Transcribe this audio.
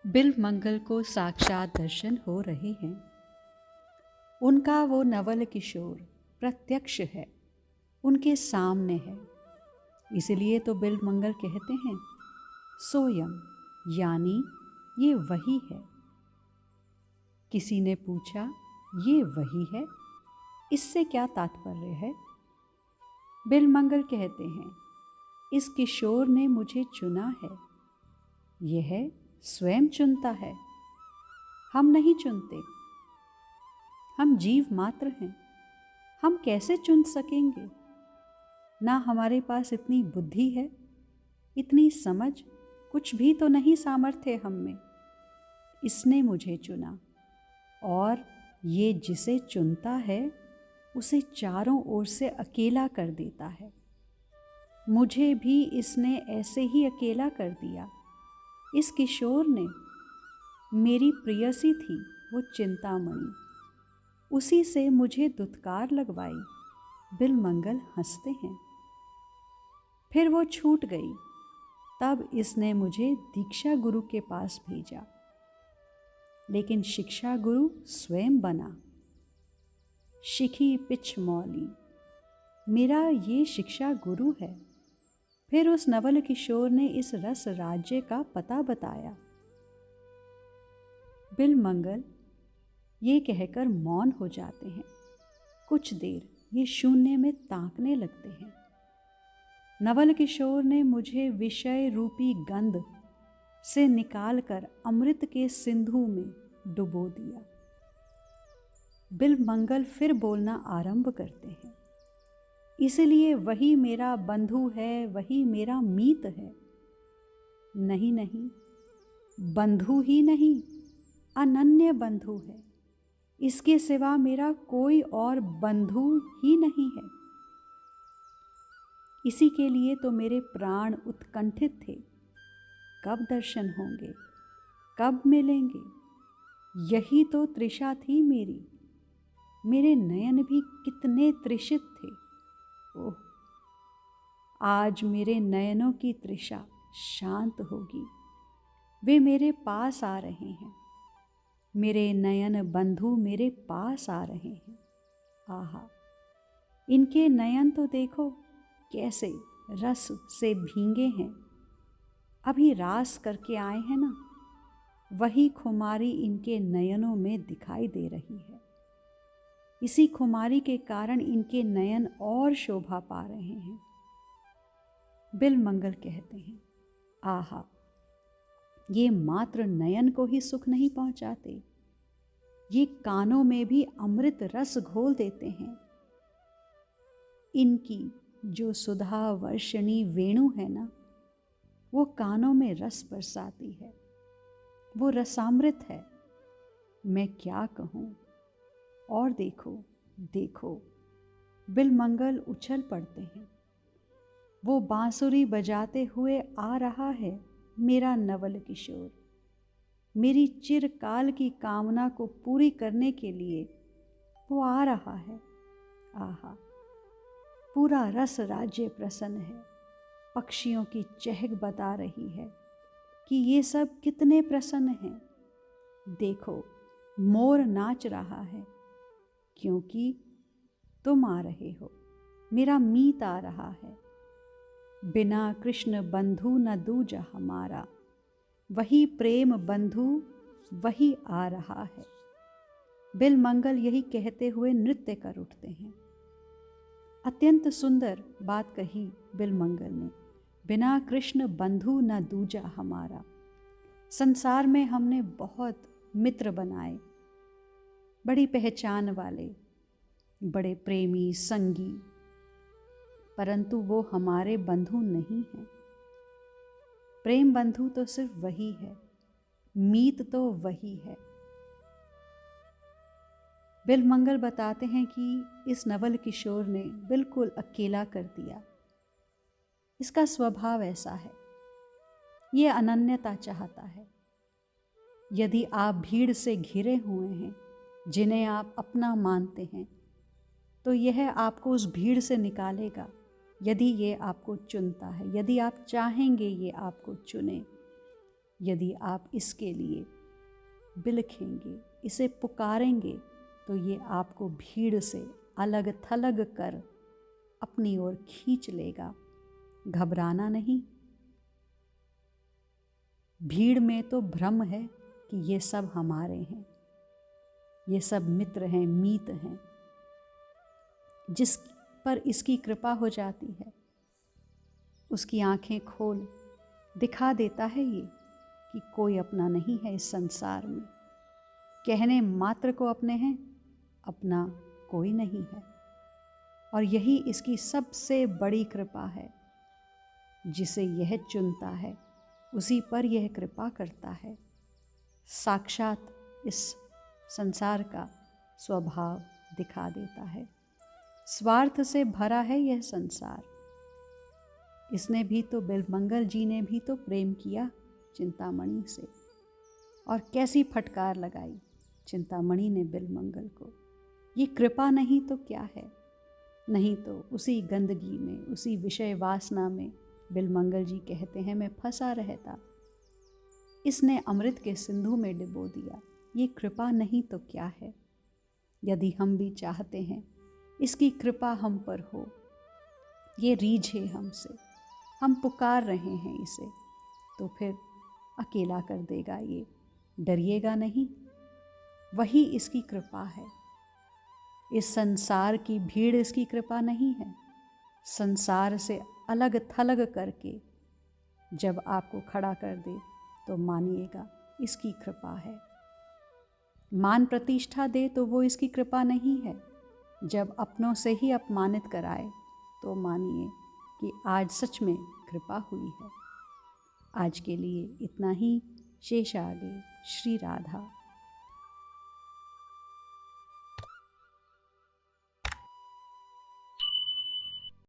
बिल्वमंगल को साक्षात दर्शन हो रहे हैं। उनका वो नवल किशोर प्रत्यक्ष है, उनके सामने है। इसलिए तो बिल्वमंगल कहते हैं सोयम, यानी ये वही है। किसी ने पूछा, ये वही है, इससे क्या तात्पर्य है? बिल्वमंगल कहते हैं, इस किशोर ने मुझे चुना है। यह स्वयं चुनता है, हम नहीं चुनते। हम जीव मात्र हैं, हम कैसे चुन सकेंगे? ना हमारे पास इतनी बुद्धि है, इतनी समझ, कुछ भी तो नहीं सामर्थ्य हम में। इसने मुझे चुना, और ये जिसे चुनता है उसे चारों ओर से अकेला कर देता है। मुझे भी इसने ऐसे ही अकेला कर दिया। इस किशोर ने, मेरी प्रियसी थी वो चिंतामणि, उसी से मुझे दुत्कार लगवाई। बिल्वमंगल हंसते हैं। फिर वो छूट गई, तब इसने मुझे दीक्षा गुरु के पास भेजा, लेकिन शिक्षा गुरु स्वयं बना। शिखी पिछ मौली, मेरा ये शिक्षा गुरु है। फिर उस नवल किशोर ने इस रस राज्य का पता बताया। बिल्वमंगल ये कहकर मौन हो जाते हैं। कुछ देर ये शून्य में ताकने लगते हैं। नवल किशोर ने मुझे विषय रूपी गंध से निकालकर अमृत के सिंधु में डुबो दिया। बिल्वमंगल फिर बोलना आरंभ करते हैं। इसलिए वही मेरा बंधु है, वही मेरा मीत है। नहीं नहीं, बंधु ही नहीं, अनन्य बंधु है। इसके सिवा मेरा कोई और बंधु ही नहीं है। इसी के लिए तो मेरे प्राण उत्कंठित थे। कब दर्शन होंगे, कब मिलेंगे? यही तो तृषा थी मेरी। मेरे नयन भी कितने तृषित थे। ओह, आज मेरे नयनों की तृषा शांत होगी। वे मेरे पास आ रहे हैं। मेरे नयन बंधु मेरे पास आ रहे हैं। आहा, इनके नयन तो देखो कैसे रस से भींगे हैं। अभी रास करके आए हैं ना, वही खुमारी इनके नयनों में दिखाई दे रही है। इसी खुमारी के कारण इनके नयन और शोभा पा रहे हैं। बिल्वमंगल कहते हैं, आहा, ये मात्र नयन को ही सुख नहीं पहुंचाते, ये कानों में भी अमृत रस घोल देते हैं। इनकी जो सुधा वर्षणी वेणु है ना, वो कानों में रस बरसाती है। वो रसामृत है। मैं क्या कहूँ? और देखो देखो, बिल्वमंगल उछल पड़ते हैं। वो बांसुरी बजाते हुए आ रहा है, मेरा नवल किशोर। मेरी चिरकाल की कामना को पूरी करने के लिए वो आ रहा है। आहा, पूरा रस राज्य प्रसन्न है। पक्षियों की चहक बता रही है कि ये सब कितने प्रसन्न हैं। देखो, मोर नाच रहा है, क्योंकि तुम आ रहे हो। मेरा मीत आ रहा है। बिना कृष्ण बंधु न दूजा हमारा, वही प्रेम बंधु वही आ रहा है। बिल्वमंगल यही कहते हुए नृत्य कर उठते हैं। अत्यंत सुंदर बात कही बिल्वमंगल ने। बिना कृष्ण बंधु न दूजा हमारा। संसार में हमने बहुत मित्र बनाए, बड़ी पहचान वाले, बड़े प्रेमी संगी, परंतु वो हमारे बंधु नहीं हैं। प्रेम बंधु तो सिर्फ वही है, मीत तो वही है। बिल्वमंगल बताते हैं कि इस नवल किशोर ने बिल्कुल अकेला कर दिया। इसका स्वभाव ऐसा है, ये अनन्यता चाहता है। यदि आप भीड़ से घिरे हुए हैं, जिन्हें आप अपना मानते हैं, तो यह आपको उस भीड़ से निकालेगा। यदि ये आपको चुनता है, यदि आप चाहेंगे ये आपको चुने, यदि आप इसके लिए बिलखेंगे, इसे पुकारेंगे, तो ये आपको भीड़ से अलग थलग कर अपनी ओर खींच लेगा। घबराना नहीं। भीड़ में तो भ्रम है कि ये सब हमारे हैं, ये सब मित्र हैं, मीत हैं। जिस पर इसकी कृपा हो जाती है उसकी आंखें खोल दिखा देता है ये कि कोई अपना नहीं है इस संसार में। कहने मात्र को अपने हैं, अपना कोई नहीं है। और यही इसकी सबसे बड़ी कृपा है। जिसे यह चुनता है उसी पर यह कृपा करता है। साक्षात इस संसार का स्वभाव दिखा देता है। स्वार्थ से भरा है यह संसार। इसने भी तो, बिलमंगल जी ने भी तो प्रेम किया चिंतामणि से, और कैसी फटकार लगाई चिंतामणि ने बिलमंगल को। ये कृपा नहीं तो क्या है? नहीं तो उसी गंदगी में, उसी विषय वासना में बिलमंगल जी कहते हैं मैं फंसा रहता। इसने अमृत के सिंधु में डुबो दिया। ये कृपा नहीं तो क्या है? यदि हम भी चाहते हैं इसकी कृपा हम पर हो, ये रीझे हमसे, हम पुकार रहे हैं इसे, तो फिर अकेला कर देगा ये, डरिएगा नहीं। वही इसकी कृपा है। इस संसार की भीड़ इसकी कृपा नहीं है। संसार से अलग थलग करके जब आपको खड़ा कर दे तो मानिएगा इसकी कृपा है। मान प्रतिष्ठा दे तो वो इसकी कृपा नहीं है। जब अपनों से ही अपमानित कराए तो मानिए कि आज सच में कृपा हुई है। आज के लिए इतना ही। शेष आगे। श्री राधा।